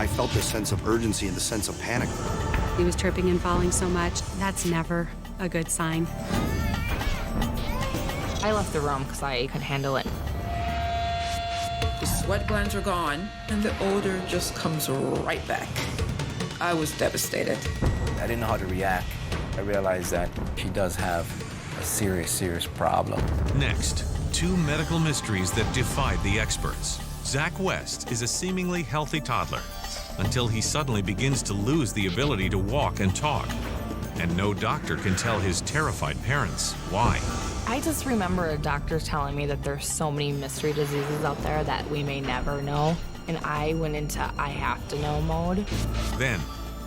I felt this sense of urgency and the sense of panic. He was tripping and falling so much. That's never a good sign. I left the room because I couldn't handle it. The sweat glands are gone, and the odor just comes right back. I was devastated. I didn't know how to react. I realized that she does have a serious, serious problem. Next, two medical mysteries that defied the experts. Zach West is a seemingly healthy toddler until he suddenly begins to lose the ability to walk and talk. And no doctor can tell his terrified parents why. I just remember a doctor telling me that there's so many mystery diseases out there that we may never know. And I went into I have to know mode. Then,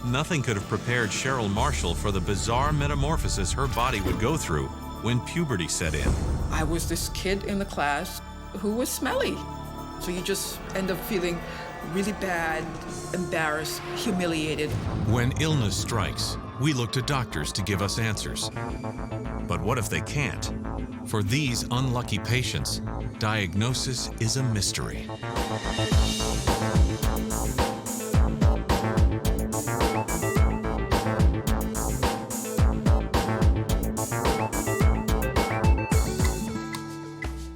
nothing could have prepared Cheryl Marshall for the bizarre metamorphosis her body would go through when puberty set in. I was this kid in the class who was smelly. So you just end up feeling really bad, embarrassed, humiliated. When illness strikes, we look to doctors to give us answers. But what if they can't? For these unlucky patients, diagnosis is a mystery.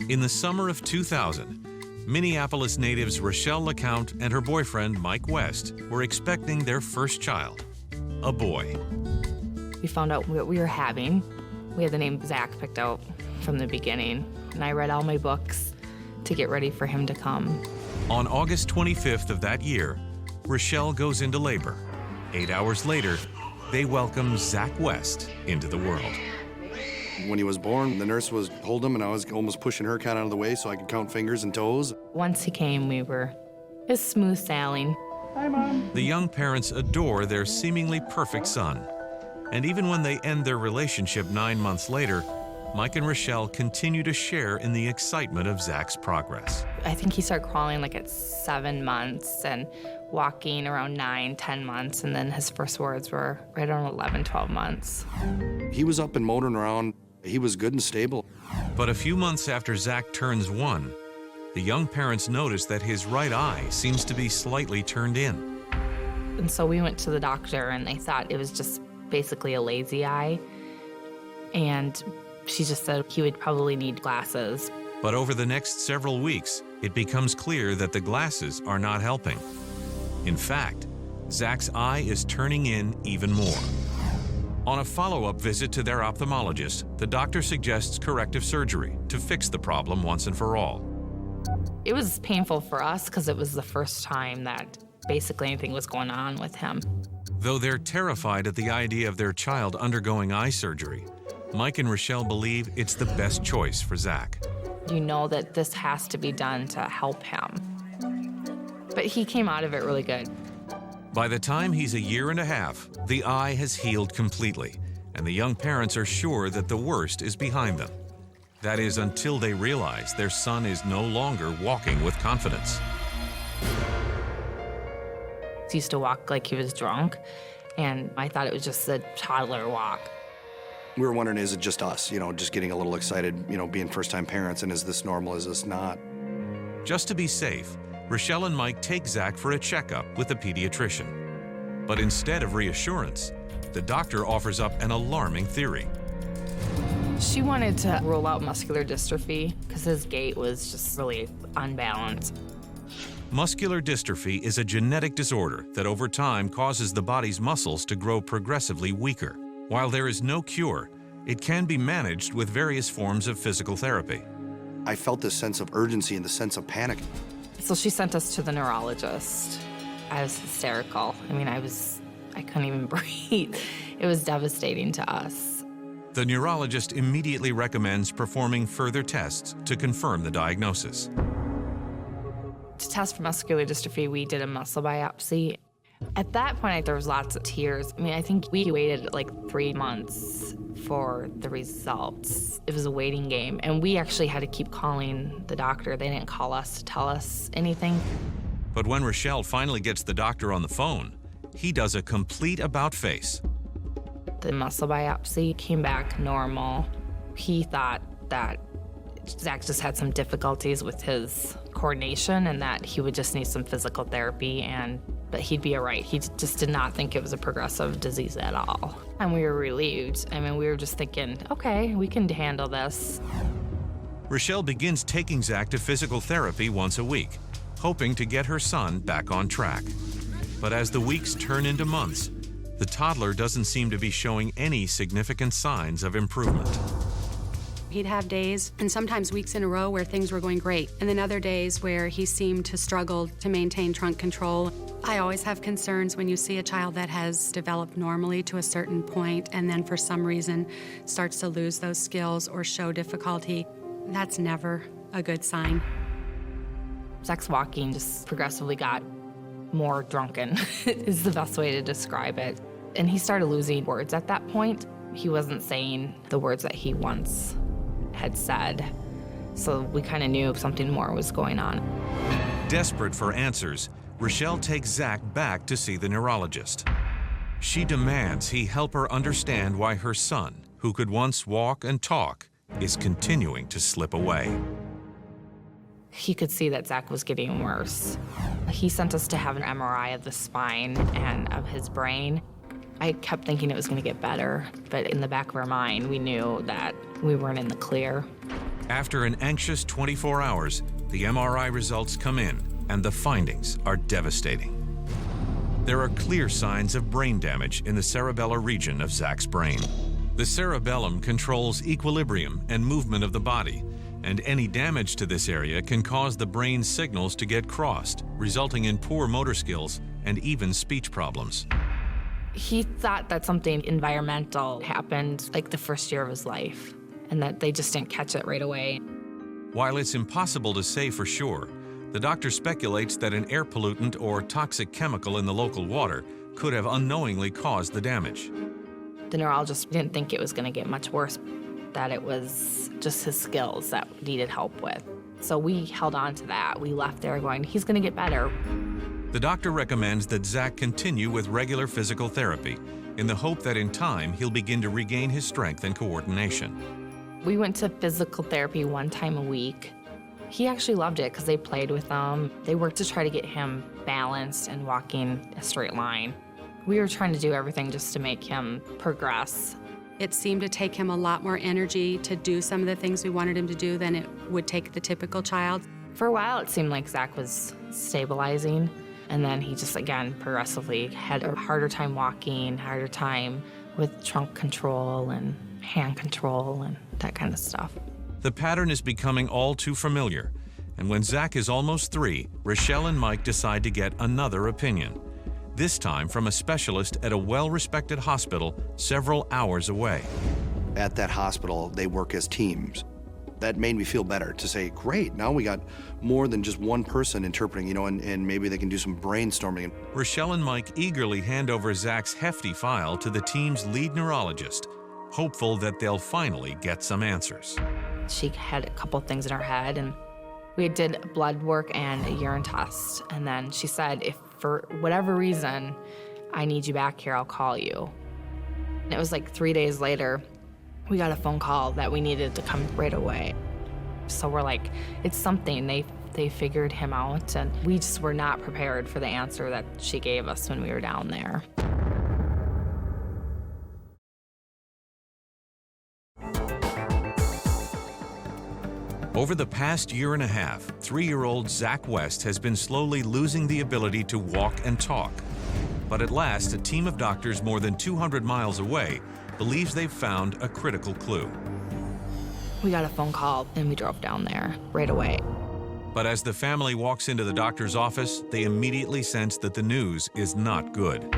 In the summer of 2000, Minneapolis natives Rochelle LeCount and her boyfriend Mike West were expecting their first child, a boy. We found out what we were having. We had the name Zach picked out from the beginning, and I read all my books to get ready for him to come. On August 25th of that year, Rochelle goes into labor. 8 hours later, they welcome Zach West into the world. When he was born, the nurse was holding him, and I was almost pushing her kind of out of the way so I could count fingers and toes. Once he came, it was smooth sailing. Hi, Mom. The young parents adore their seemingly perfect son. And even when they end their relationship 9 months later, Mike and Rochelle continue to share in the excitement of Zach's progress. I think he started crawling like at 7 months and walking around 9, 10 months, and then his first words were right around 11, 12 months. He was up and motoring around. He was good and stable. But a few months after Zach turns 1, the young parents notice that his right eye seems to be slightly turned in. And so we went to the doctor, and they thought it was just basically a lazy eye. And she just said he would probably need glasses. But over the next several weeks, it becomes clear that the glasses are not helping. In fact, Zach's eye is turning in even more. On a follow-up visit to their ophthalmologist, the doctor suggests corrective surgery to fix the problem once and for all. It was painful for us because it was the first time that basically anything was going on with him. Though they're terrified at the idea of their child undergoing eye surgery, Mike and Rochelle believe it's the best choice for Zach. You know that this has to be done to help him. But he came out of it really good. By the time he's 1.5 years, the eye has healed completely, and the young parents are sure that the worst is behind them. That is, until they realize their son is no longer walking with confidence. He used to walk like he was drunk, and I thought it was just a toddler walk. We were wondering, is it just us, just getting a little excited, being first-time parents, and is this normal, is this not? Just to be safe, Rochelle and Mike take Zach for a checkup with a pediatrician. But instead of reassurance, the doctor offers up an alarming theory. She wanted to rule out muscular dystrophy because his gait was just really unbalanced. Muscular dystrophy is a genetic disorder that over time causes the body's muscles to grow progressively weaker. While there is no cure, it can be managed with various forms of physical therapy. I felt this sense of urgency and the sense of panic. So she sent us to the neurologist. I was hysterical. I couldn't even breathe. It was devastating to us. The neurologist immediately recommends performing further tests to confirm the diagnosis. To test for muscular dystrophy, we did a muscle biopsy. At that point, there was lots of tears. I think we waited like 3 months for the results. It was a waiting game, and we actually had to keep calling the doctor. They didn't call us to tell us anything. But when Rochelle finally gets the doctor on the phone, he does a complete about-face. The muscle biopsy came back normal. He thought that Zach just had some difficulties with his coordination and that he would just need some physical therapy but he'd be all right. He just did not think it was a progressive disease at all. And we were relieved. I mean, we were just thinking, okay, we can handle this. Rochelle begins taking Zach to physical therapy once a week, hoping to get her son back on track. But as the weeks turn into months, the toddler doesn't seem to be showing any significant signs of improvement. He'd have days and sometimes weeks in a row where things were going great, and then other days where he seemed to struggle to maintain trunk control. I always have concerns when you see a child that has developed normally to a certain point and then for some reason starts to lose those skills or show difficulty. That's never a good sign. Zach's walking just progressively got more drunken, is the best way to describe it. And he started losing words at that point. He wasn't saying the words that he once had said. So we kind of knew something more was going on. Desperate for answers, Rochelle takes Zach back to see the neurologist. She demands he help her understand why her son, who could once walk and talk, is continuing to slip away. He could see that Zach was getting worse. He sent us to have an MRI of the spine and of his brain. I kept thinking it was going to get better, but in the back of our mind, we knew that we weren't in the clear. After an anxious 24 hours, the MRI results come in, and the findings are devastating. There are clear signs of brain damage in the cerebellar region of Zach's brain. The cerebellum controls equilibrium and movement of the body, and any damage to this area can cause the brain's signals to get crossed, resulting in poor motor skills and even speech problems. He thought that something environmental happened like the first year of his life, and that they just didn't catch it right away. While it's impossible to say for sure, the doctor speculates that an air pollutant or toxic chemical in the local water could have unknowingly caused the damage. The neurologist didn't think it was going to get much worse, that it was just his skills that needed help with. So we held on to that. We left there going, he's going to get better. The doctor recommends that Zach continue with regular physical therapy in the hope that in time he'll begin to regain his strength and coordination. We went to physical therapy one time a week. He actually loved it because they played with him. They worked to try to get him balanced and walking a straight line. We were trying to do everything just to make him progress. It seemed to take him a lot more energy to do some of the things we wanted him to do than it would take the typical child. For a while, it seemed like Zach was stabilizing, and then he just, again, progressively had a harder time walking, harder time with trunk control and hand control and that kind of stuff. The pattern is becoming all too familiar, and when Zach is almost 3, Rochelle and Mike decide to get another opinion, this time from a specialist at a well-respected hospital several hours away. At that hospital, they work as teams. That made me feel better to say, great, now we got more than just one person interpreting, and maybe they can do some brainstorming. Rochelle and Mike eagerly hand over Zach's hefty file to the team's lead neurologist, hopeful that they'll finally get some answers. She had a couple things in her head, and we did blood work and a urine test. And then she said, if for whatever reason I need you back here, I'll call you. And it was like 3 days later, we got a phone call that we needed to come right away. So we're like, it's something. They figured him out, and we just were not prepared for the answer that she gave us when we were down there. Over the past year and a half, 3-year-old Zach West has been slowly losing the ability to walk and talk. But at last, a team of doctors more than 200 miles away believes they've found a critical clue. We got a phone call, and we drove down there right away. But as the family walks into the doctor's office, they immediately sense that the news is not good.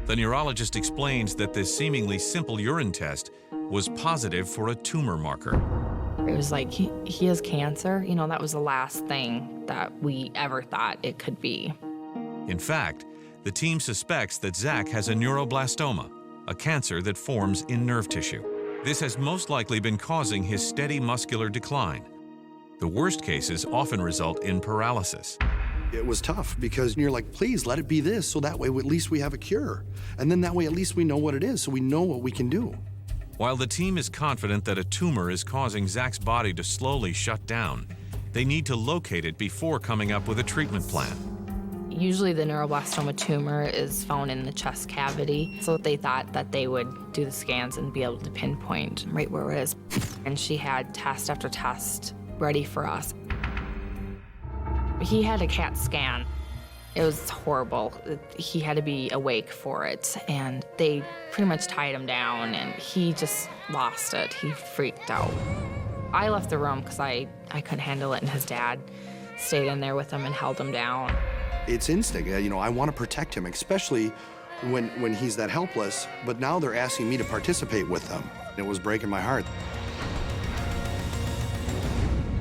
The neurologist explains that this seemingly simple urine test was positive for a tumor marker. It was like, he has cancer. That was the last thing that we ever thought it could be. In fact, the team suspects that Zach has a neuroblastoma, a cancer that forms in nerve tissue. This has most likely been causing his steady muscular decline. The worst cases often result in paralysis. It was tough because you're like, please let it be this, so that way at least we have a cure. And then that way at least we know what it is, so we know what we can do. While the team is confident that a tumor is causing Zach's body to slowly shut down, They need to locate it before coming up with a treatment plan. Usually the neuroblastoma tumor is found in the chest cavity, so they thought that they would do the scans and be able to pinpoint right where it is. And she had test after test ready for us. He had a CAT scan. It was horrible. He had to be awake for it, and they pretty much tied him down, and he just lost it. He freaked out. I left the room because I couldn't handle it, and his dad stayed in there with him and held him down. It's instinct, you know, I want to protect him, especially when he's that helpless, but now they're asking me to participate with them. It was breaking my heart.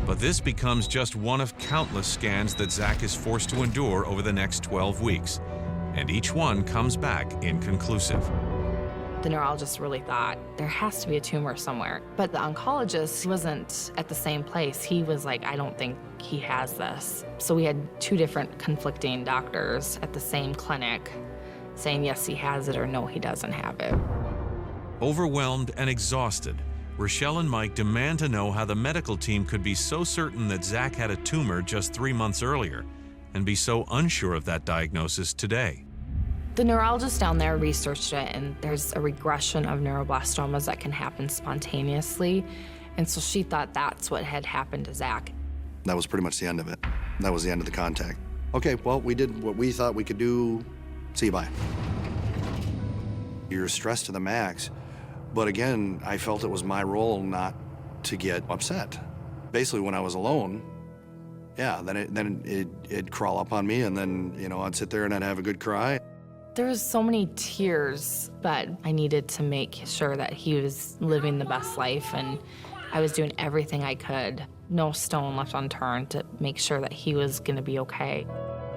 But this becomes just one of countless scans that Zach is forced to endure over the next 12 weeks, and each one comes back inconclusive. The neurologist really thought there has to be a tumor somewhere, but the oncologist wasn't at the same place. He was like, I don't think he has this. So we had two different conflicting doctors at the same clinic saying, yes, he has it, or no, he doesn't have it. Overwhelmed and exhausted, Rochelle and Mike demand to know how the medical team could be so certain that Zach had a tumor just 3 months earlier and be so unsure of that diagnosis today. The neurologist down there researched it, and there's a regression of neuroblastomas that can happen spontaneously, and so she thought that's what had happened to Zach. That was pretty much the end of it. That was the end of the contact. Okay, well, we did what we thought we could do. See you, bye. You're stressed to the max, but again, I felt it was my role not to get upset. Basically, when I was alone, yeah, then it'd crawl up on me, and then, you know, I'd sit there and I'd have a good cry. There was so many tears, but I needed to make sure that he was living the best life, and I was doing everything I could, no stone left unturned, to make sure that he was gonna be okay.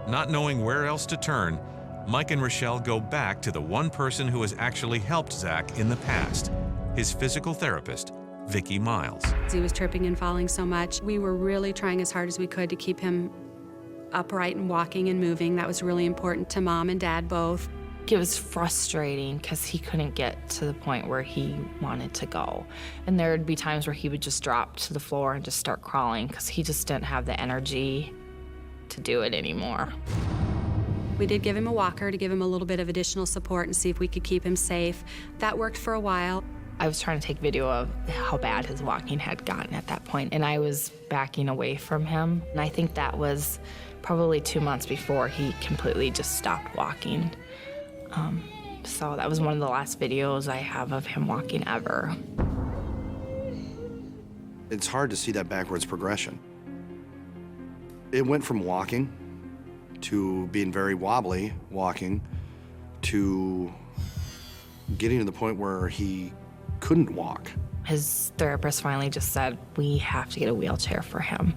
Not knowing where else to turn, Mike and Rochelle go back to the one person who has actually helped Zach in the past, his physical therapist, Vicki Miles. He was tripping and falling so much. We were really trying as hard as we could to keep him upright and walking and moving. That was really important to Mom and Dad both. It was frustrating because he couldn't get to the point where he wanted to go. And there would be times where he would just drop to the floor and just start crawling because he just didn't have the energy to do it anymore. We did give him a walker to give him a little bit of additional support and see if we could keep him safe. That worked for a while. I was trying to take video of how bad his walking had gotten at that point, and I was backing away from him. And I think that was probably 2 months before he completely just stopped walking. So that was one of the last videos I have of him walking ever. It's hard to see that backwards progression. It went from walking to being very wobbly walking to getting to the point where he couldn't walk. His therapist finally just said, we have to get a wheelchair for him.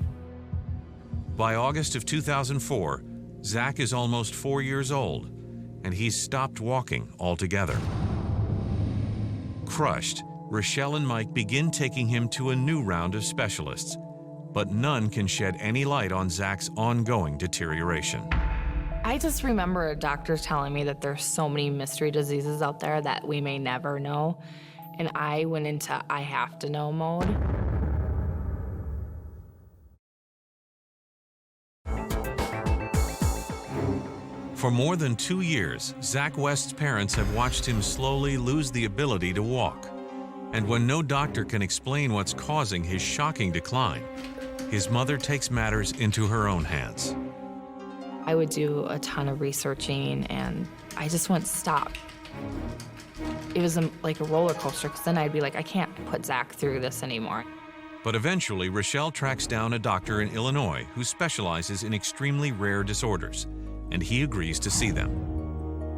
By August of 2004, Zach is almost 4 years old, and he's stopped walking altogether. Crushed, Rochelle and Mike begin taking him to a new round of specialists, but none can shed any light on Zach's ongoing deterioration. I just remember a doctor telling me that there's so many mystery diseases out there that we may never know, and I went into I have to know mode. For more than 2 years, Zach West's parents have watched him slowly lose the ability to walk. And when no doctor can explain what's causing his shocking decline, his mother takes matters into her own hands. I would do a ton of researching, and I just wouldn't stop. It was like a roller coaster, because then I'd be like, I can't put Zach through this anymore. But eventually, Rochelle tracks down a doctor in Illinois who specializes in extremely rare disorders, and he agrees to see them.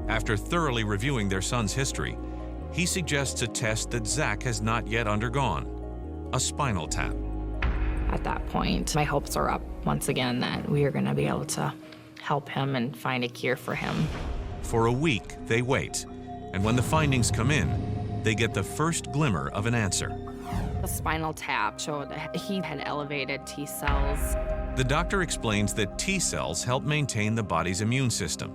After thoroughly reviewing their son's history, he suggests a test that Zach has not yet undergone, a spinal tap. At that point, my hopes are up once again that we are going to be able to help him and find a cure for him. For a week, they wait, and when the findings come in, they get the first glimmer of an answer. The spinal tap showed that he had elevated T cells. The doctor explains that T cells help maintain the body's immune system.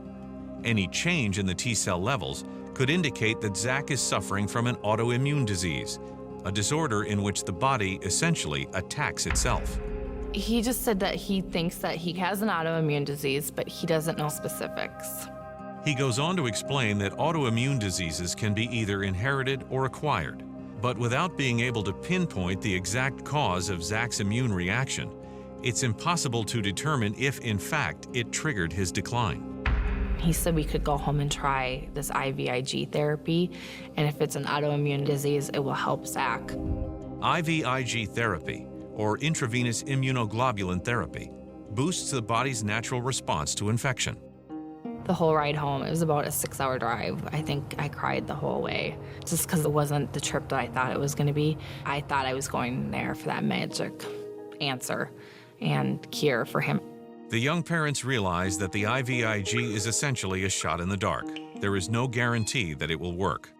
Any change in the T cell levels could indicate that Zach is suffering from an autoimmune disease, a disorder in which the body essentially attacks itself. He just said that he thinks that he has an autoimmune disease, but he doesn't know specifics. He goes on to explain that autoimmune diseases can be either inherited or acquired, but without being able to pinpoint the exact cause of Zach's immune reaction, it's impossible to determine if, in fact, it triggered his decline. He said we could go home and try this IVIG therapy, and if it's an autoimmune disease, it will help Zach. IVIG therapy, or intravenous immunoglobulin therapy, boosts the body's natural response to infection. The whole ride home, it was about a 6-hour drive. I think I cried the whole way, just because it wasn't the trip that I thought it was going to be. I thought I was going there for that magic answer and cure for him. The young parents realize that the IVIG is essentially a shot in the dark. There is no guarantee that it will work.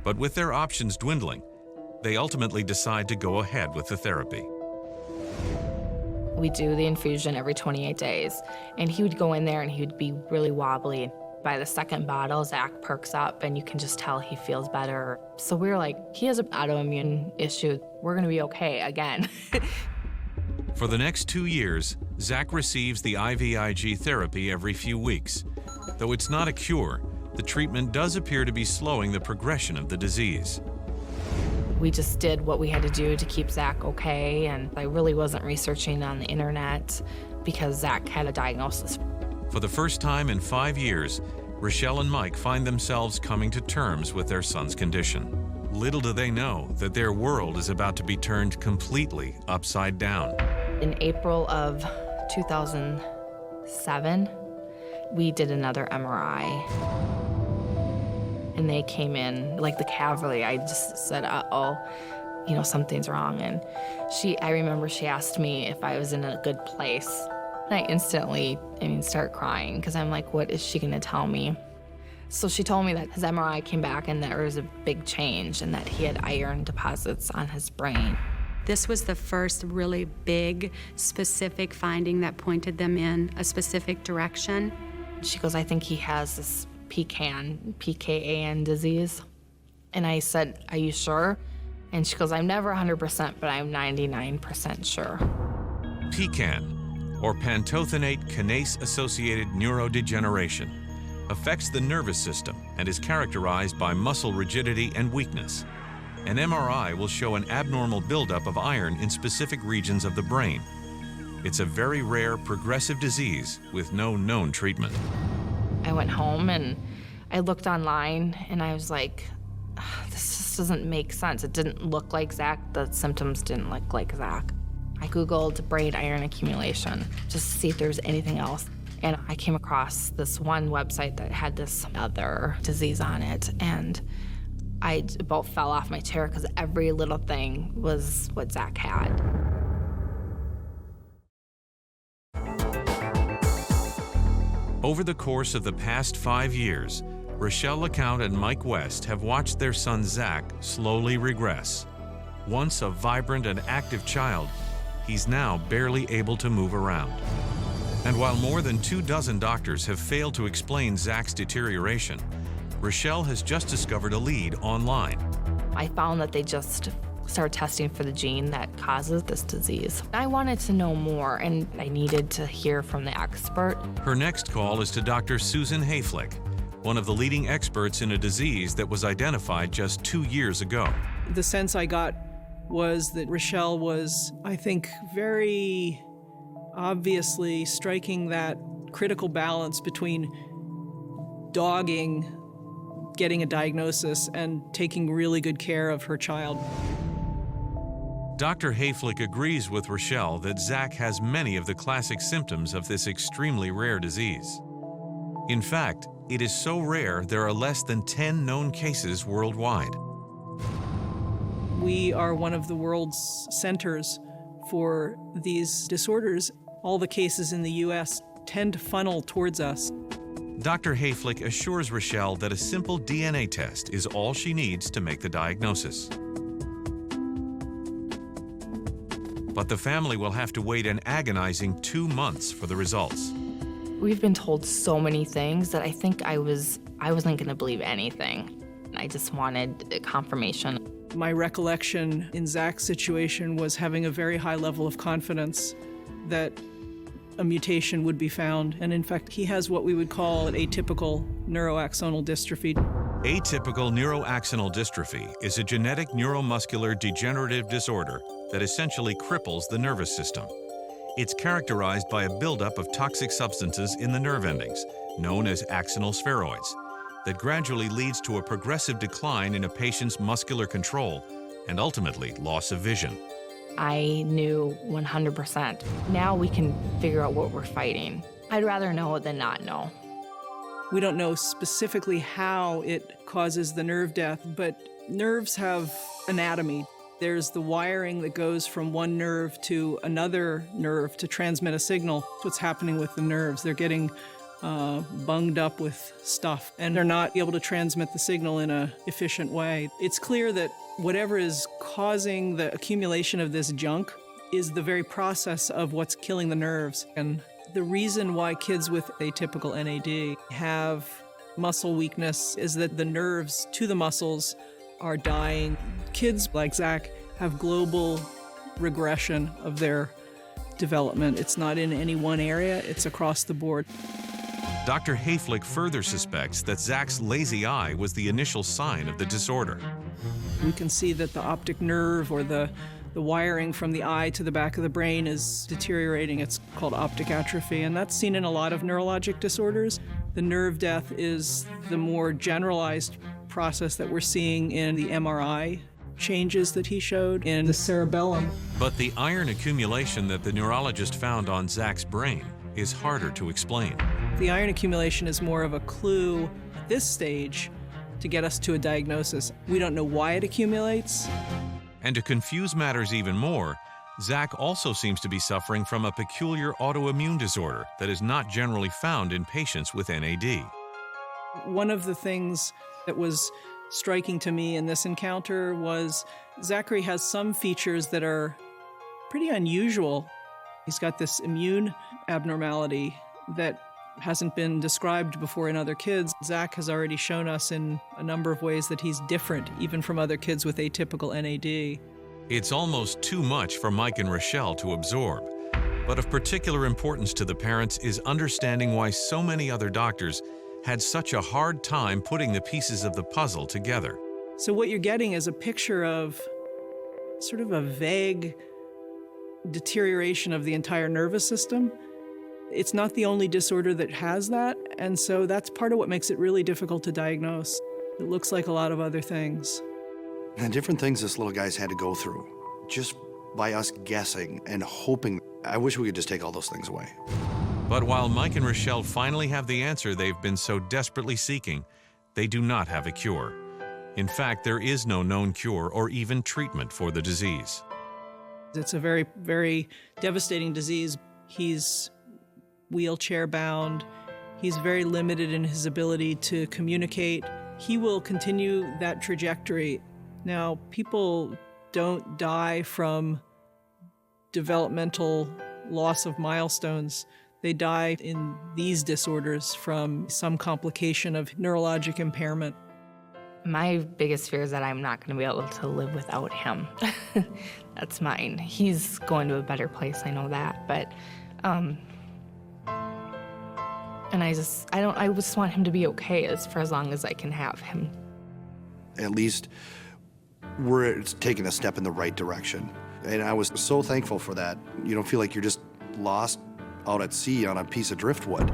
But with their options dwindling, they ultimately decide to go ahead with the therapy. We do the infusion every 28 days, and he would go in there and he would be really wobbly. By the second bottle, Zach perks up and you can just tell he feels better. So we were like, he has an autoimmune issue. We're gonna be okay again. For the next 2 years, Zach receives the IVIG therapy every few weeks. Though it's not a cure, the treatment does appear to be slowing the progression of the disease. We just did what we had to do to keep Zach okay, and I really wasn't researching on the internet because Zach had a diagnosis. For the first time in 5 years, Rochelle and Mike find themselves coming to terms with their son's condition. Little do they know that their world is about to be turned completely upside down. In April of 2007, we did another MRI. And they came in like the cavalry. I just said, uh-oh, you know, something's wrong. And I remember she asked me if I was in a good place. And I instantly, start crying because I'm like, what is she gonna tell me? So she told me that his MRI came back and there was a big change and that he had iron deposits on his brain. This was the first really big, specific finding that pointed them in a specific direction. She goes, I think he has this PKAN disease. And I said, are you sure? And she goes, I'm never 100%, but I'm 99% sure. PKAN, or pantothenate kinase-associated neurodegeneration, affects the nervous system and is characterized by muscle rigidity and weakness. An MRI will show an abnormal buildup of iron in specific regions of the brain. It's a very rare progressive disease with no known treatment. I went home and I looked online and I was like, this just doesn't make sense. It didn't look like Zach. The symptoms didn't look like Zach. I Googled brain iron accumulation just to see if there was anything else. And I came across this one website that had this other disease on it. And I about fell off my chair because every little thing was what Zach had. Over the course of the past 5 years, Rochelle LeCount and Mike West have watched their son Zach slowly regress. Once a vibrant and active child, he's now barely able to move around. And while more than 24 doctors have failed to explain Zach's deterioration, Rochelle has just discovered a lead online. I found that they just started testing for the gene that causes this disease. I wanted to know more, and I needed to hear from the expert. Her next call is to Dr. Susan Hayflick, one of the leading experts in a disease that was identified just 2 years ago. The sense I got was that Rochelle was, I think, very obviously striking that critical balance between dogging getting a diagnosis and taking really good care of her child. Dr. Hayflick agrees with Rochelle that Zach has many of the classic symptoms of this extremely rare disease. In fact, it is so rare there are less than 10 known cases worldwide. We are one of the world's centers for these disorders. All the cases in the US tend to funnel towards us. Dr. Hayflick assures Rochelle that a simple DNA test is all she needs to make the diagnosis. But the family will have to wait an agonizing 2 months for the results. We've been told so many things that I think I wasn't going to believe anything. I just wanted confirmation. My recollection in Zach's situation was having a very high level of confidence that a mutation would be found. And in fact, he has what we would call an atypical neuroaxonal dystrophy. Atypical neuroaxonal dystrophy is a genetic neuromuscular degenerative disorder that essentially cripples the nervous system. It's characterized by a buildup of toxic substances in the nerve endings, known as axonal spheroids, that gradually leads to a progressive decline in a patient's muscular control and ultimately loss of vision. I knew 100%. Now we can figure out what we're fighting. I'd rather know than not know. We don't know specifically how it causes the nerve death, but nerves have anatomy. There's the wiring that goes from one nerve to another nerve to transmit a signal. That's what's happening with the nerves. They're getting bunged up with stuff, and they're not able to transmit the signal in an efficient way. It's clear that whatever is causing the accumulation of this junk is the very process of what's killing the nerves. And the reason why kids with atypical NAD have muscle weakness is that the nerves to the muscles are dying. Kids like Zach have global regression of their development. It's not in any one area, it's across the board. Dr. Hayflick further suspects that Zach's lazy eye was the initial sign of the disorder. We can see that the optic nerve or the wiring from the eye to the back of the brain is deteriorating. It's called optic atrophy, and that's seen in a lot of neurologic disorders. The nerve death is the more generalized process that we're seeing in the MRI changes that he showed in the cerebellum. But the iron accumulation that the neurologist found on Zach's brain is harder to explain. The iron accumulation is more of a clue at this stage to get us to a diagnosis. We don't know why it accumulates. And to confuse matters even more, Zach also seems to be suffering from a peculiar autoimmune disorder that is not generally found in patients with NAD. One of the things that was striking to me in this encounter was Zachary has some features that are pretty unusual. He's got this immune abnormality that hasn't been described before in other kids. Zach has already shown us in a number of ways that he's different, even from other kids with atypical NAD. It's almost too much for Mike and Rochelle to absorb. But of particular importance to the parents is understanding why so many other doctors had such a hard time putting the pieces of the puzzle together. So what you're getting is a picture of sort of a vague deterioration of the entire nervous system. It's not the only disorder that has that, and so that's part of what makes it really difficult to diagnose. It looks like a lot of other things. And different things this little guy's had to go through, just by us guessing and hoping. I wish we could just take all those things away. But while Mike and Rochelle finally have the answer they've been so desperately seeking, they do not have a cure. In fact, there is no known cure or even treatment for the disease. It's a very, very devastating disease. He's wheelchair bound. He's very limited in his ability to communicate. He will continue that trajectory. Now, people don't die from developmental loss of milestones. They die in these disorders from some complication of neurologic impairment. My biggest fear is that I'm not going to be able to live without him. That's mine. He's going to a better place, I know that, but and I just want him to be okay for as long as I can have him. At least we're taking a step in the right direction. And I was so thankful for that. You don't feel like you're just lost out at sea on a piece of driftwood.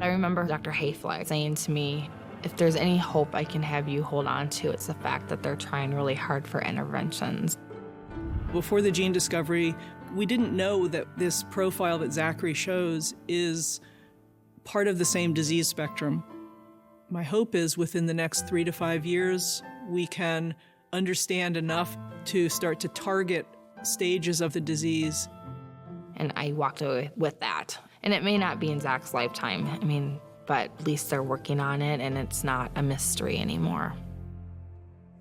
I remember Dr. Hayflick saying to me, if there's any hope I can have you hold on to, it's the fact that they're trying really hard for interventions. Before the gene discovery, we didn't know that this profile that Zachary shows is part of the same disease spectrum. My hope is within the next 3 to 5 years, we can understand enough to start to target stages of the disease. And I walked away with that. And it may not be in Zach's lifetime, but at least they're working on it and it's not a mystery anymore.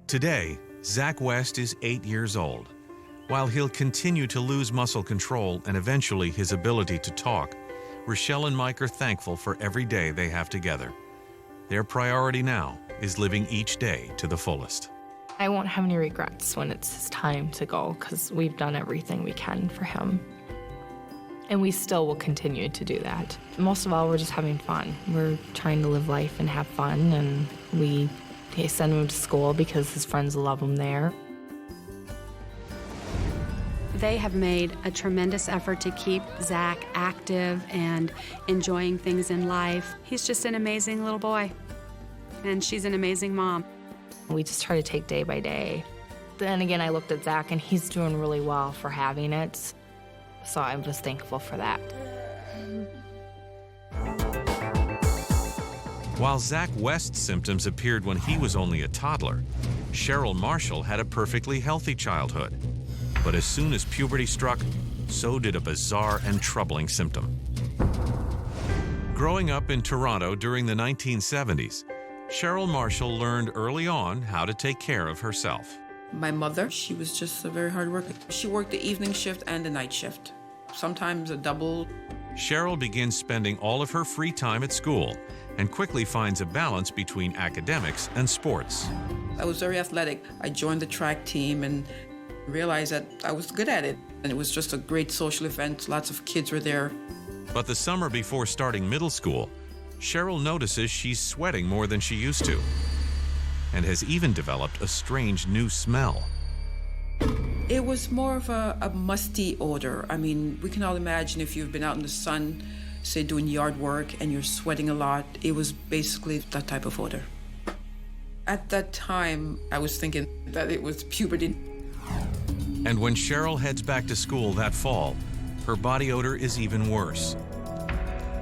Today, Zach West is 8 years old. While he'll continue to lose muscle control and eventually his ability to talk, Rochelle and Mike are thankful for every day they have together. Their priority now is living each day to the fullest. I won't have any regrets when it's his time to go because we've done everything we can for him. And we still will continue to do that. Most of all, we're just having fun. We're trying to live life and have fun, and we send him to school because his friends love him there. They have made a tremendous effort to keep Zach active and enjoying things in life. He's just an amazing little boy, and she's an amazing mom. We just try to take day by day. Then again, I looked at Zach, and he's doing really well for having it. So I'm just thankful for that. While Zach West's symptoms appeared when he was only a toddler, Cheryl Marshall had a perfectly healthy childhood. But as soon as puberty struck, so did a bizarre and troubling symptom. Growing up in Toronto during the 1970s, Cheryl Marshall learned early on how to take care of herself. My mother, she was just a very hard worker. She worked the evening shift and the night shift, sometimes a double. Cheryl begins spending all of her free time at school and quickly finds a balance between academics and sports. I was very athletic. I joined the track team and realized that I was good at it. And it was just a great social event. Lots of kids were there. But the summer before starting middle school, Cheryl notices she's sweating more than she used to and has even developed a strange new smell. It was more of a musty odor. I mean, we can all imagine if you've been out in the sun, say doing yard work, and you're sweating a lot, it was basically that type of odor. At that time, I was thinking that it was puberty. And when Cheryl heads back to school that fall, her body odor is even worse.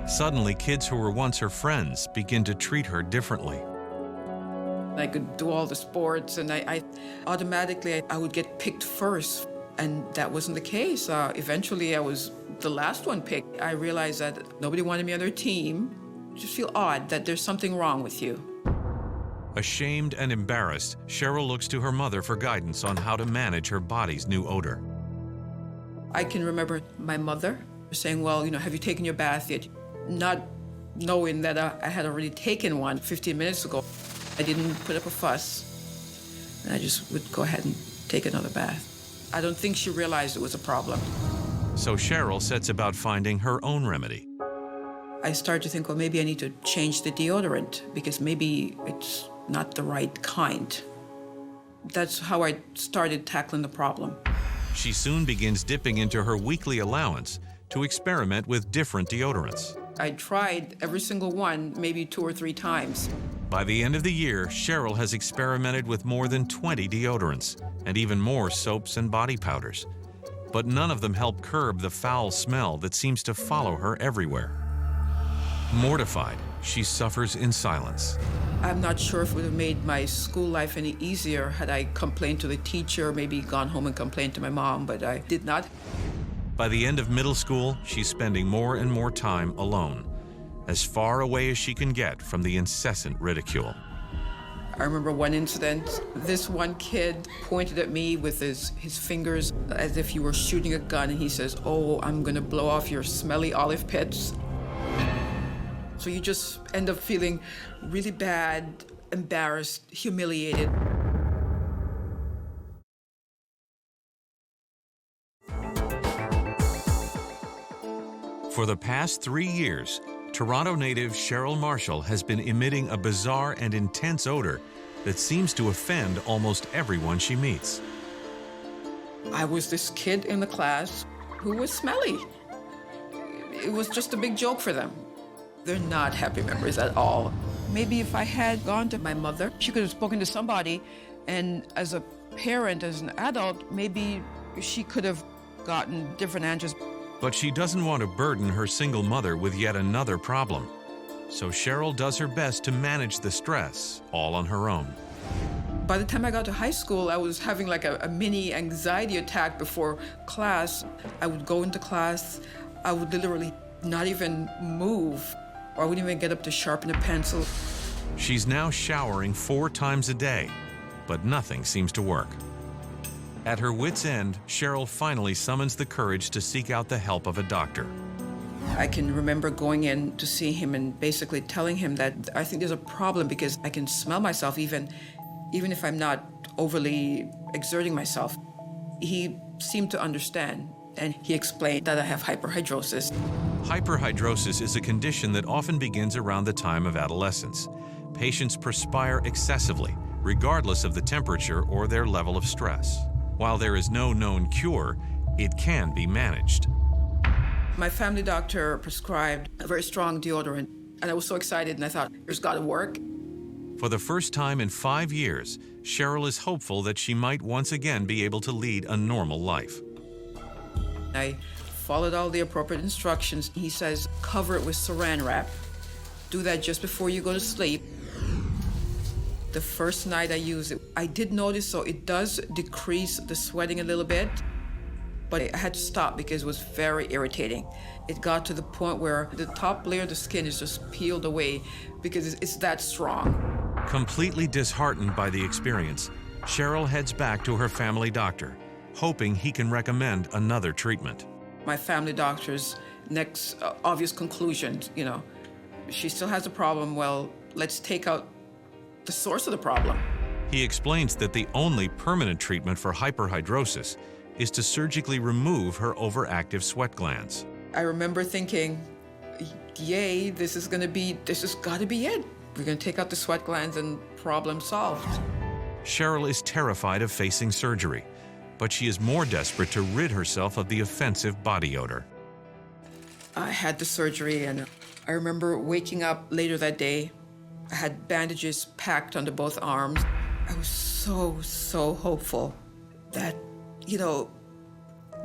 Suddenly, kids who were once her friends begin to treat her differently. I could do all the sports, and I automatically would get picked first, and that wasn't the case. Eventually, I was the last one picked. I realized that nobody wanted me on their team. I just feel odd that there's something wrong with you. Ashamed and embarrassed, Cheryl looks to her mother for guidance on how to manage her body's new odor. I can remember my mother saying, well, have you taken your bath yet? Not knowing that I had already taken one 15 minutes ago. I didn't put up a fuss, and I just would go ahead and take another bath. I don't think she realized it was a problem. So Cheryl sets about finding her own remedy. I started to think, well, maybe I need to change the deodorant because maybe it's not the right kind. That's how I started tackling the problem. She soon begins dipping into her weekly allowance to experiment with different deodorants. I tried every single one, maybe 2 or 3 times. By the end of the year, Cheryl has experimented with more than 20 deodorants and even more soaps and body powders. But none of them help curb the foul smell that seems to follow her everywhere. Mortified, she suffers in silence. I'm not sure if it would have made my school life any easier had I complained to the teacher, maybe gone home and complained to my mom, but I did not. By the end of middle school, she's spending more and more time alone, as far away as she can get from the incessant ridicule. I remember one incident. This one kid pointed at me with his fingers as if he were shooting a gun, and he says, "Oh, I'm gonna blow off your smelly olive pits." So you just end up feeling really bad, embarrassed, humiliated. For the past 3 years, Toronto native Cheryl Marshall has been emitting a bizarre and intense odor that seems to offend almost everyone she meets. I was this kid in the class who was smelly. It was just a big joke for them. They're not happy members at all. Maybe if I had gone to my mother, she could have spoken to somebody, and as a parent, as an adult, maybe she could have gotten different answers. But she doesn't want to burden her single mother with yet another problem. So Cheryl does her best to manage the stress all on her own. By the time I got to high school, I was having like a mini anxiety attack before class. I would go into class, I would literally not even move, or I wouldn't even get up to sharpen a pencil. She's now showering 4 times a day, but nothing seems to work. At her wit's end, Cheryl finally summons the courage to seek out the help of a doctor. I can remember going in to see him and basically telling him that I think there's a problem because I can smell myself even even if I'm not overly exerting myself. He seemed to understand, and he explained that I have hyperhidrosis. Hyperhidrosis is a condition that often begins around the time of adolescence. Patients perspire excessively, regardless of the temperature or their level of stress. While there is no known cure, it can be managed. My family doctor prescribed a very strong deodorant, and I was so excited, and I thought, it's got to work. For the first time in 5 years, Cheryl is hopeful that she might once again be able to lead a normal life. I followed all the appropriate instructions. He says, cover it with saran wrap. Do that just before you go to sleep. The first night I used it, I did notice, so it does decrease the sweating a little bit, but I had to stop because it was very irritating. It got to the point where the top layer of the skin is just peeled away because it's that strong. Completely disheartened by the experience, Cheryl heads back to her family doctor, hoping he can recommend another treatment. My family doctor's next obvious conclusion, she still has a problem. Well, let's take out the source of the problem. He explains that the only permanent treatment for hyperhidrosis is to surgically remove her overactive sweat glands. I remember thinking, yay, this has got to be it. We're going to take out the sweat glands and problem solved. Cheryl is terrified of facing surgery, but she is more desperate to rid herself of the offensive body odor. I had the surgery, and I remember waking up later that day. I had bandages packed under both arms. I was so hopeful that,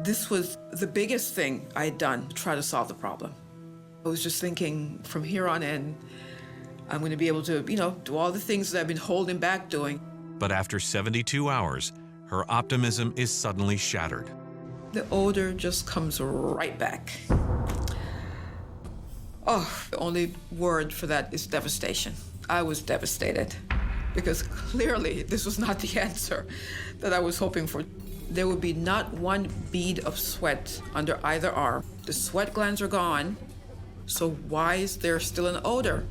this was the biggest thing I had done to try to solve the problem. I was just thinking, from here on in, I'm going to be able to, do all the things that I've been holding back doing. But after 72 hours, her optimism is suddenly shattered. The odor just comes right back. Oh, the only word for that is devastation. I was devastated because clearly this was not the answer that I was hoping for. There would be not one bead of sweat under either arm. The sweat glands are gone, so why is there still an odor?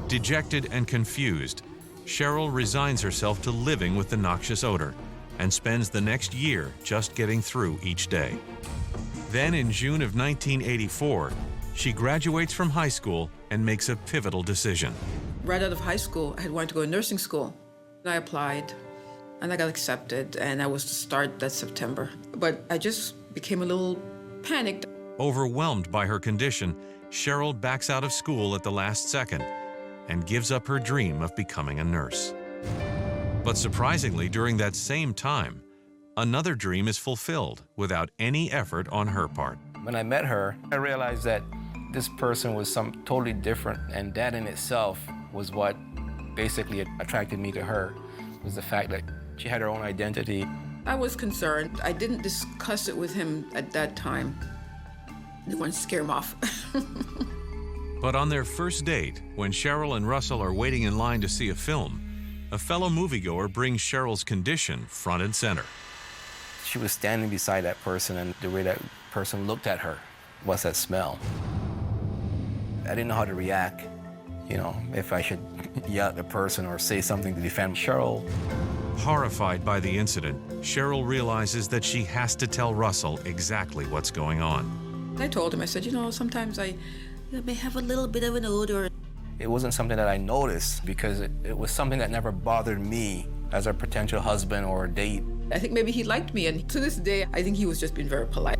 Dejected and confused, Cheryl resigns herself to living with the noxious odor and spends the next year just getting through each day. Then in June of 1984, she graduates from high school and makes a pivotal decision. Right out of high school, I had wanted to go to nursing school. I applied, and I got accepted, and I was to start that September. But I just became a little panicked. Overwhelmed by her condition, Cheryl backs out of school at the last second and gives up her dream of becoming a nurse. But surprisingly, during that same time, another dream is fulfilled without any effort on her part. When I met her, I realized that this person was totally different, and that in itself was what basically attracted me to her, was the fact that she had her own identity. I was concerned. I didn't discuss it with him at that time. I didn't want to scare him off. But on their first date, when Cheryl and Russell are waiting in line to see a film, a fellow moviegoer brings Cheryl's condition front and center. She was standing beside that person, and the way that person looked at her was that smell. I didn't know how to react, if I should yell at the person or say something to defend Cheryl. Horrified by the incident, Cheryl realizes that she has to tell Russell exactly what's going on. I told him, I said, sometimes I may have a little bit of an odor. It wasn't something that I noticed because it was something that never bothered me as a potential husband or a date. I think maybe he liked me, and to this day, I think he was just being very polite.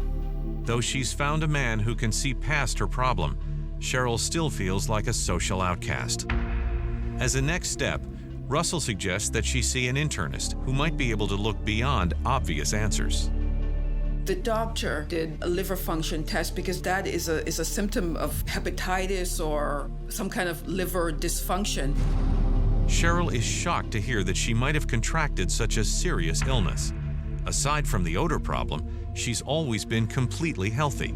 Though she's found a man who can see past her problem, Cheryl still feels like a social outcast. As a next step, Russell suggests that she see an internist who might be able to look beyond obvious answers. The doctor did a liver function test because that is a symptom of hepatitis or some kind of liver dysfunction. Cheryl is shocked to hear that she might have contracted such a serious illness. Aside from the odor problem, she's always been completely healthy.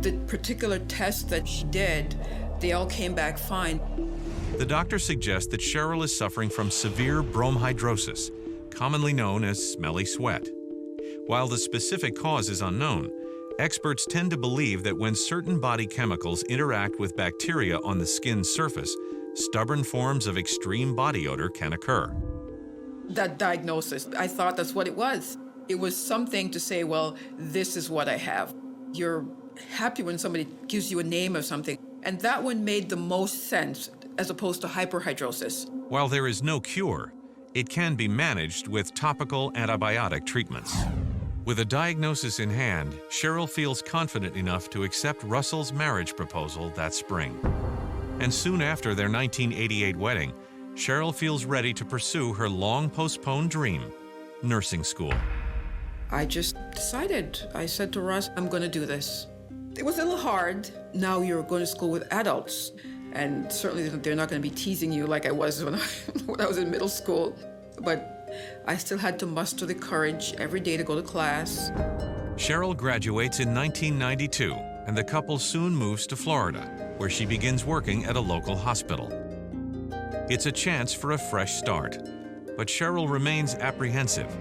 The particular test that she did, they all came back fine. The doctor suggests that Cheryl is suffering from severe bromhidrosis, commonly known as smelly sweat. While the specific cause is unknown, experts tend to believe that when certain body chemicals interact with bacteria on the skin's surface, stubborn forms of extreme body odor can occur. that diagnosis. I thought that's what it was. It was something to say, well, this is what I have. You're happy when somebody gives you a name of something. And that one made the most sense as opposed to hyperhidrosis. While there is no cure, it can be managed with topical antibiotic treatments. With a diagnosis in hand, Cheryl feels confident enough to accept Russell's marriage proposal that spring. And soon after their 1988 wedding, Cheryl feels ready to pursue her long-postponed dream, nursing school. I just decided. I said to Russ, I'm going to do this. It was a little hard. Now you're going to school with adults, and certainly they're not going to be teasing you like I was when I was in middle school. But I still had to muster the courage every day to go to class. Cheryl graduates in 1992, and the couple soon moves to Florida, where she begins working at a local hospital. It's a chance for a fresh start, but Cheryl remains apprehensive,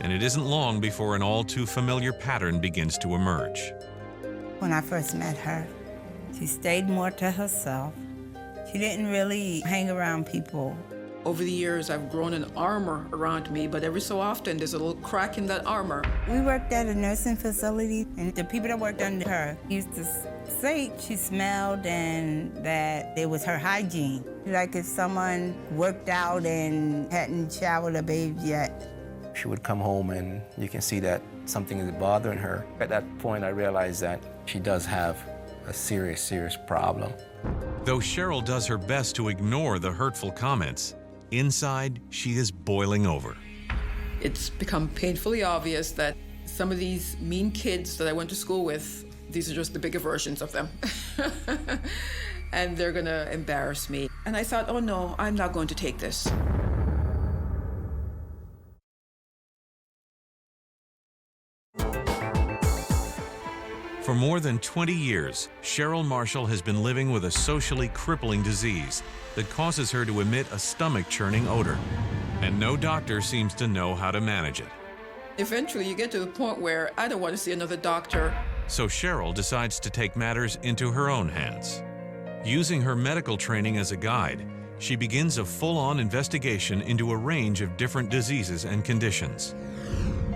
and it isn't long before an all-too-familiar pattern begins to emerge. When I first met her, she stayed more to herself. She didn't really hang around people. Over the years, I've grown an armor around me, but every so often, there's a little crack in that armor. We worked at a nursing facility, and the people that worked under her used to say she smelled and that it was her hygiene. Like if someone worked out and hadn't showered or bathed yet. She would come home and you can see that something is bothering her. At that point, I realized that she does have a serious, serious problem. Though Cheryl does her best to ignore the hurtful comments, inside she is boiling over. It's become painfully obvious that some of these mean kids that I went to school with, these are just the bigger versions of them. And they're gonna embarrass me. And I thought, oh no, I'm not going to take this. For more than 20 years, Cheryl Marshall has been living with a socially crippling disease that causes her to emit a stomach-churning odor, and no doctor seems to know how to manage it. Eventually, you get to the point where I don't want to see another doctor. So Cheryl decides to take matters into her own hands. Using her medical training as a guide, she begins a full-on investigation into a range of different diseases and conditions.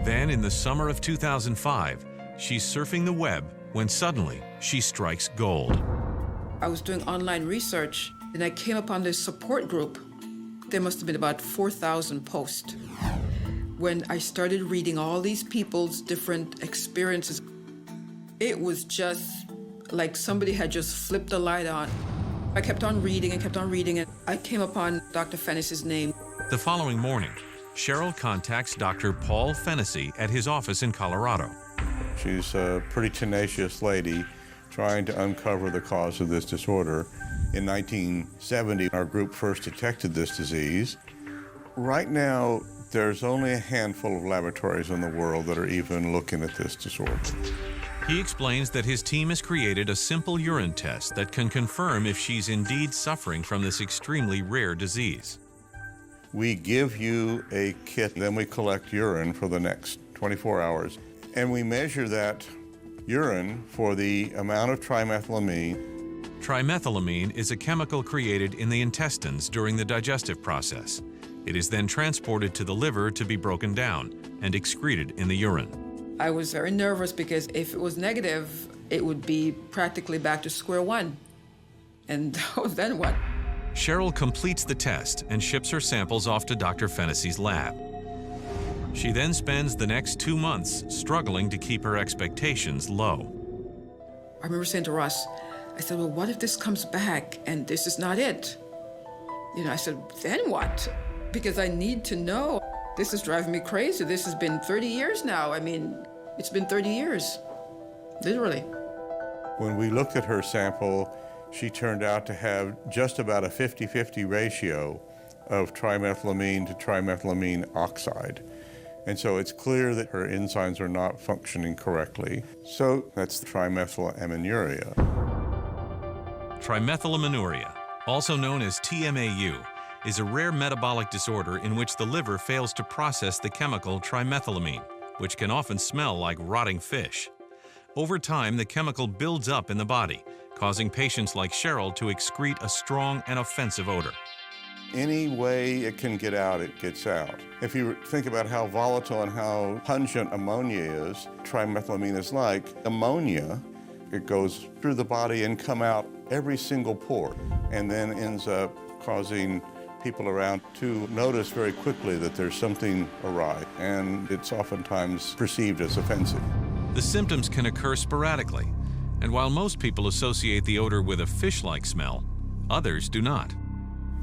Then, in the summer of 2005, she's surfing the web when suddenly she strikes gold. I was doing online research, and I came upon this support group. There must have been about 4,000 posts. When I started reading all these people's different experiences, it was just like somebody had just flipped the light on. I kept on reading and I came upon Dr. Fennessey's name. The following morning, Cheryl contacts Dr. Paul Fennessey at his office in Colorado. She's a pretty tenacious lady trying to uncover the cause of this disorder. In 1970, our group first detected this disease. Right now, there's only a handful of laboratories in the world that are even looking at this disorder. He explains that his team has created a simple urine test that can confirm if she's indeed suffering from this extremely rare disease. We give you a kit, then we collect urine for the next 24 hours, and we measure that urine for the amount of trimethylamine. Trimethylamine is a chemical created in the intestines during the digestive process. It is then transported to the liver to be broken down and excreted in the urine. I was very nervous because if it was negative, it would be practically back to square one. And then what? Cheryl completes the test and ships her samples off to Dr. Fennessey's lab. She then spends the next 2 months struggling to keep her expectations low. I remember saying to Russ, I said, well, what if this comes back and this is not it? You know, I said, then what? Because I need to know. This is driving me crazy. This has been 30 years now. I mean, it's been 30 years, literally. When we looked at her sample, she turned out to have just about a 50-50 ratio of trimethylamine to trimethylamine oxide. And so it's clear that her enzymes are not functioning correctly. So that's trimethylaminuria. Trimethylaminuria, also known as TMAU, is a rare metabolic disorder in which the liver fails to process the chemical trimethylamine, which can often smell like rotting fish. Over time, the chemical builds up in the body, causing patients like Cheryl to excrete a strong and offensive odor. Any way it can get out, it gets out. If you think about how volatile and how pungent ammonia is, trimethylamine is like ammonia. It goes through the body and come out every single pore, and then ends up causing people around to notice very quickly that there's something awry, and it's oftentimes perceived as offensive. The symptoms can occur sporadically, and while most people associate the odor with a fish-like smell, others do not.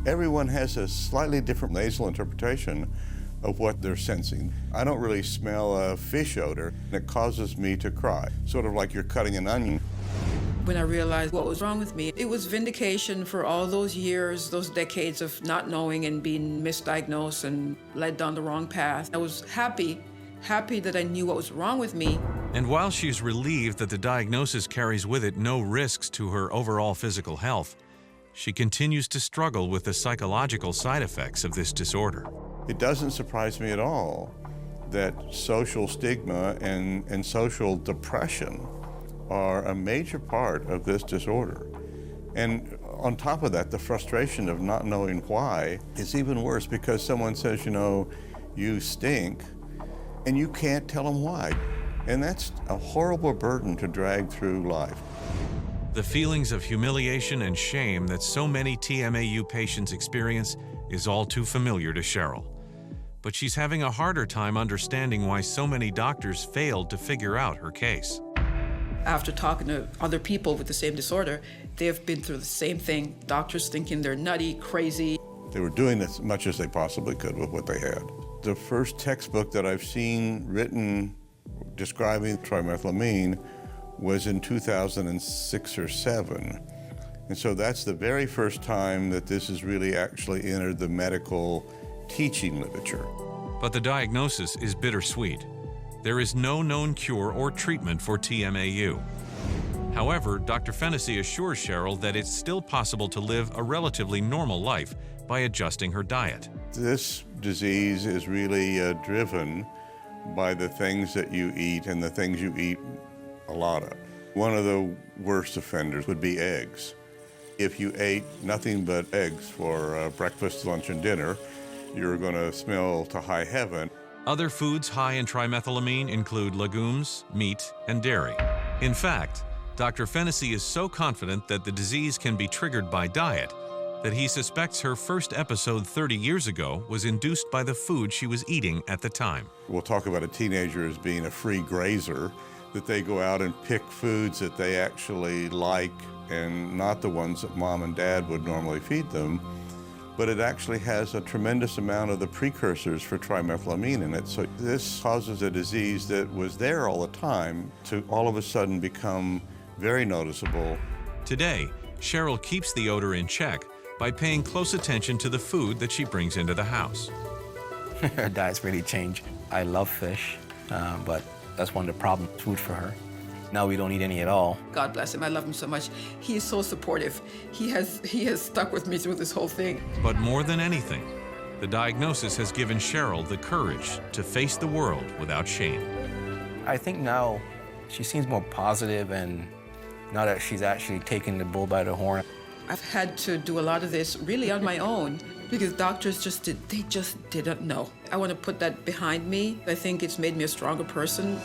Everyone has a slightly different nasal interpretation of what they're sensing. I don't really smell a fish odor, and it causes me to cry, sort of like you're cutting an onion. When I realized what was wrong with me, it was vindication for all those years, those decades of not knowing and being misdiagnosed and led down the wrong path. I was happy that I knew what was wrong with me. And while she's relieved that the diagnosis carries with it no risks to her overall physical health, she continues to struggle with the psychological side effects of this disorder. It doesn't surprise me at all that social stigma and social depression are a major part of this disorder. And on top of that, the frustration of not knowing why is even worse, because someone says, you know, you stink, and you can't tell them why. And that's a horrible burden to drag through life. The feelings of humiliation and shame that so many TMAU patients experience is all too familiar to Cheryl. But she's having a harder time understanding why so many doctors failed to figure out her case. After talking to other people with the same disorder, they've been through the same thing. Doctors thinking they're nutty, crazy. They were doing as much as they possibly could with what they had. The first textbook that I've seen written describing trimethylamine was in 2006 or 7. And so that's the very first time that this has really actually entered the medical teaching literature. But the diagnosis is bittersweet. There is no known cure or treatment for TMAU. However, Dr. Fennessy assures Cheryl that it's still possible to live a relatively normal life by adjusting her diet. This disease is really driven by the things that you eat and the things you eat a lot of. One of the worst offenders would be eggs. If you ate nothing but eggs for breakfast, lunch, and dinner, you're going to smell to high heaven. Other foods high in trimethylamine include legumes, meat, and dairy. In fact, Dr. Fennessy is so confident that the disease can be triggered by diet that he suspects her first episode 30 years ago was induced by the food she was eating at the time. We'll talk about a teenager as being a free grazer, that they go out and pick foods that they actually like and not the ones that mom and dad would normally feed them. But it actually has a tremendous amount of the precursors for trimethylamine in it. So this causes a disease that was there all the time to all of a sudden become very noticeable. Today, Cheryl keeps the odor in check by paying close attention to the food that she brings into the house. Her diet's really changed. I love fish, but that's one of the problem food for her. Now we don't eat any at all. God bless him, I love him so much. He is so supportive. He has stuck with me through this whole thing. But more than anything, the diagnosis has given Cheryl the courage to face the world without shame. I think now she seems more positive, and now that she's actually taking the bull by the horn. I've had to do a lot of this really on my own because doctors just didn't know. I want to put that behind me. I think it's made me a stronger person.